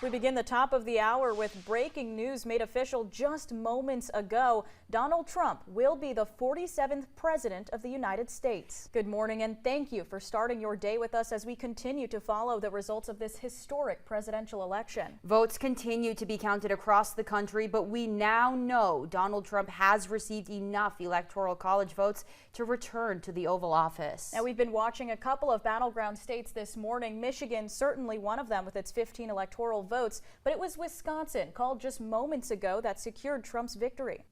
We begin the top of the hour with breaking news made official just moments ago. Donald Trump will be the 47th president of the United States. Good morning and thank you for starting your day with us as we continue to follow the results of this historic presidential election. Votes continue to be counted across the country, but we now know Donald Trump has received enough Electoral College votes to return to the Oval Office. Now, we've been watching a couple of battleground states this morning. Michigan, certainly one of them with its 15 electoral votes, but it was Wisconsin, called just moments ago, that secured Trump's victory.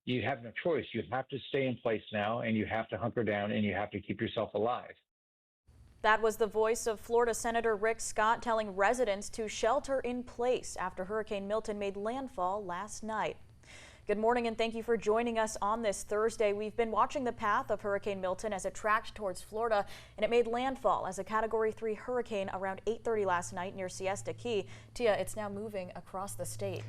You have no choice. You have to stay in place now, and you have to hunker down, and you have to keep yourself alive. That was the voice of Florida Senator Rick Scott telling residents to shelter in place after Hurricane Milton made landfall last night. Good morning and thank you for joining us on this Thursday. We've been watching the path of Hurricane Milton as it tracked towards Florida, and it made landfall as a Category 3 hurricane around 8:30 last night near Siesta Key. Tia, it's now moving across the state.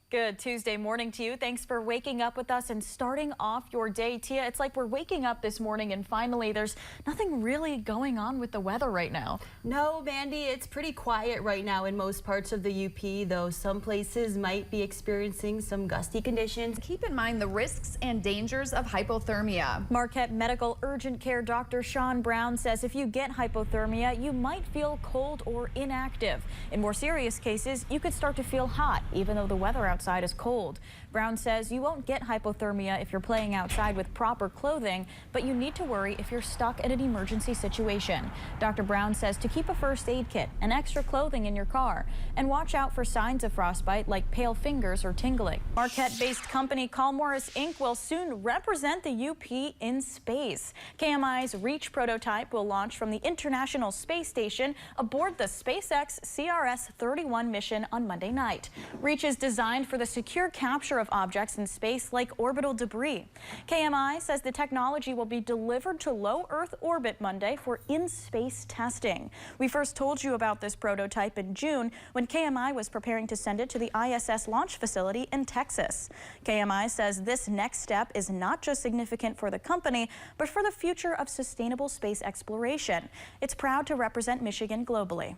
Good Tuesday morning to you. Thanks for waking up with us and starting off your day. Tia, it's like we're waking up this morning and finally there's nothing really going on with the weather right now. No, Mandy, it's pretty quiet right now in most parts of the UP, though some places might be experiencing some gusty conditions. Keep in mind the risks and dangers of hypothermia. Marquette Medical Urgent Care Dr. Sean Brown says if you get hypothermia, you might feel cold or inactive. In more serious cases, you could start to feel hot, even though the weather outside is cold. Brown says you won't get hypothermia if you're playing outside with proper clothing, but you need to worry if you're stuck in an emergency situation. Dr. Brown says to keep a first aid kit and extra clothing in your car and watch out for signs of frostbite like pale fingers or tingling. Marquette-based company Call Morris Inc. will soon represent the UP in space. KMI's Reach prototype will launch from the International Space Station aboard the SpaceX CRS-31 mission on Monday night. Reach is designed for the secure capture of objects in space like orbital debris. KMI says the technology will be delivered to low Earth orbit Monday for in-space testing. We first told you about this prototype in June when KMI was preparing to send it to the ISS launch facility in Texas. KMI says this next step is not just significant for the company, but for the future of sustainable space exploration. It's proud to represent Michigan globally.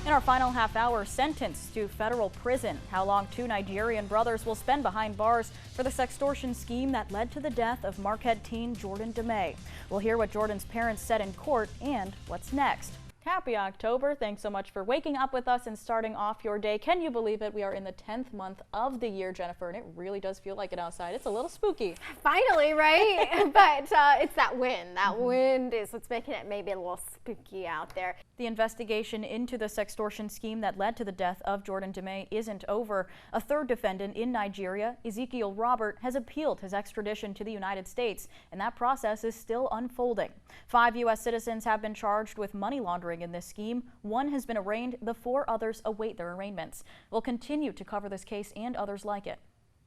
In our final half hour, sentenced to federal prison. How long two Nigerian brothers will spend behind bars for the sextortion scheme that led to the death of Marquette teen Jordan DeMay. We'll hear what Jordan's parents said in court and what's next. Happy October. Thanks so much for waking up with us and starting off your day. Can you believe it? We are in the 10th month of the year, Jennifer, and it really does feel like it outside. It's a little spooky. Finally, right? But it's that wind. That wind is what's making it maybe a little spooky out there. The investigation into the sextortion scheme that led to the death of Jordan DeMay isn't over. A third defendant in Nigeria, Ezekiel Robert, has appealed his extradition to the United States, and that process is still unfolding. 5 U.S. citizens have been charged with money laundering in this scheme. One has been arraigned. The 4 others await their arraignments. We'll continue to cover this case and others like it.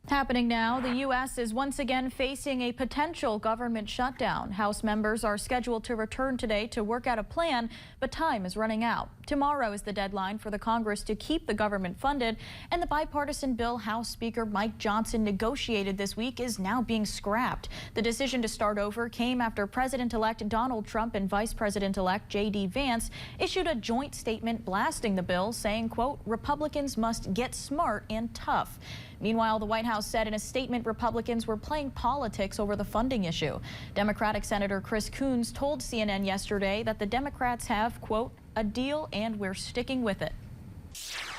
Happening now, the U.S. is once again facing a potential government shutdown. House members are scheduled to return today to work out a plan, but time is running out. Tomorrow is the deadline for the Congress to keep the government funded, and the bipartisan bill House Speaker Mike Johnson negotiated this week is now being scrapped. The decision to start over came after President-elect Donald Trump and Vice President-elect J.D. Vance issued a joint statement blasting the bill, saying, quote, Republicans must get smart and tough. Meanwhile, the White House said in a statement Republicans were playing politics over the funding issue. Democratic Senator Chris Coons told CNN yesterday that the Democrats have, quote, a deal and we're sticking with it.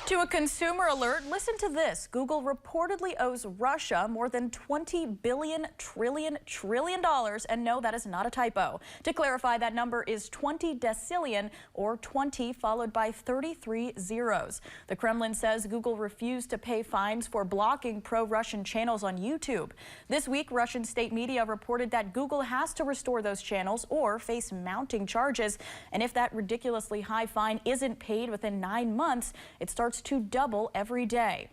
To a consumer alert, listen to this. Google reportedly owes Russia more than $20 trillion, and no, that is not a typo. To clarify, that number is 20 decillion, or 20 followed by 33 zeros. The Kremlin says Google refused to pay fines for blocking pro-Russian channels on YouTube. This week, Russian state media reported that Google has to restore those channels or face mounting charges. And if that ridiculously high fine isn't paid within 9 months, it starts to double every day.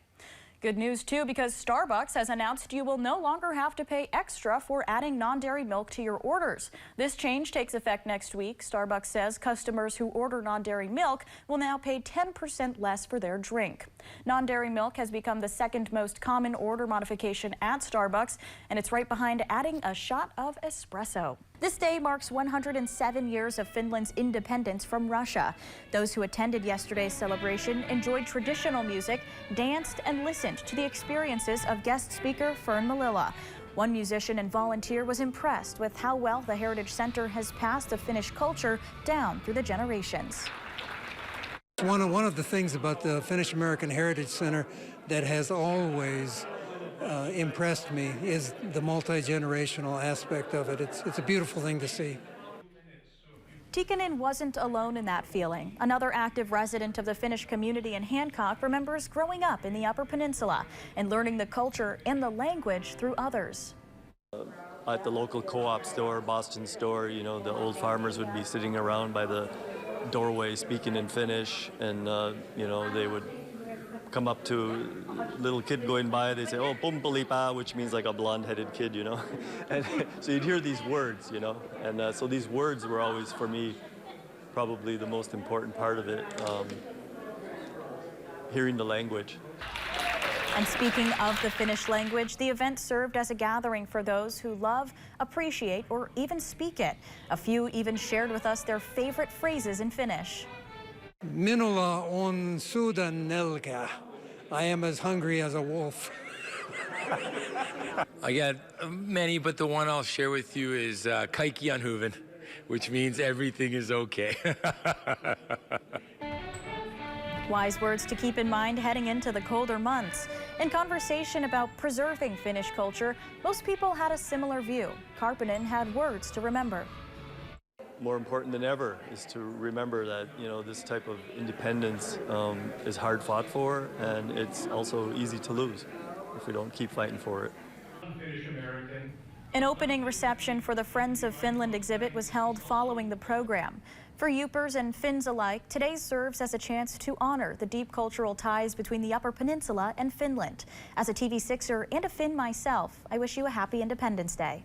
Good news, too, because Starbucks has announced you will no longer have to pay extra for adding non-dairy milk to your orders. This change takes effect next week. Starbucks says customers who order non-dairy milk will now pay 10% less for their drink. Non-dairy milk has become the second most common order modification at Starbucks, and it's right behind adding a shot of espresso. This day marks 107 years of Finland's independence from Russia. Those who attended yesterday's celebration enjoyed traditional music, danced, and listened to the experiences of guest speaker Fern Malila. One musician and volunteer was impressed with how well the Heritage Center has passed the Finnish culture down through the generations. One of the things about the Finnish American Heritage Center that has always impressed me is the multi-generational aspect of it. It's a beautiful thing to see. Tikkanen wasn't alone in that feeling. Another active resident of the Finnish community in Hancock remembers growing up in the Upper Peninsula and learning the culture and the language through others. At the local co-op store, Boston store, you know, the old farmers would be sitting around by the doorway speaking in Finnish, and you know, they would come up to a little kid going by, they say, oh, pumpalipa, which means like a blonde-headed kid, you know. And so you'd hear these words, you know, and so these words were always, for me, probably the most important part of it, hearing the language. And speaking of the Finnish language, the event served as a gathering for those who love, appreciate, or even speak it. A few even shared with us their favorite phrases in Finnish. Minulla on sydännälkä. I am as hungry as a wolf. I got many, but the one I'll share with you is kaikki on hyvin, which means everything is okay. Wise words to keep in mind heading into the colder months. In conversation about preserving Finnish culture, most people had a similar view. Karppinen had words to remember. More important than ever is to remember that, you know, this type of independence is hard fought for, and it's also easy to lose if we don't keep fighting for it. An opening reception for the Friends of Finland exhibit was held following the program. For Yoopers and Finns alike, today serves as a chance to honor the deep cultural ties between the Upper Peninsula and Finland. As a TV6er and a Finn myself, I wish you a happy Independence Day.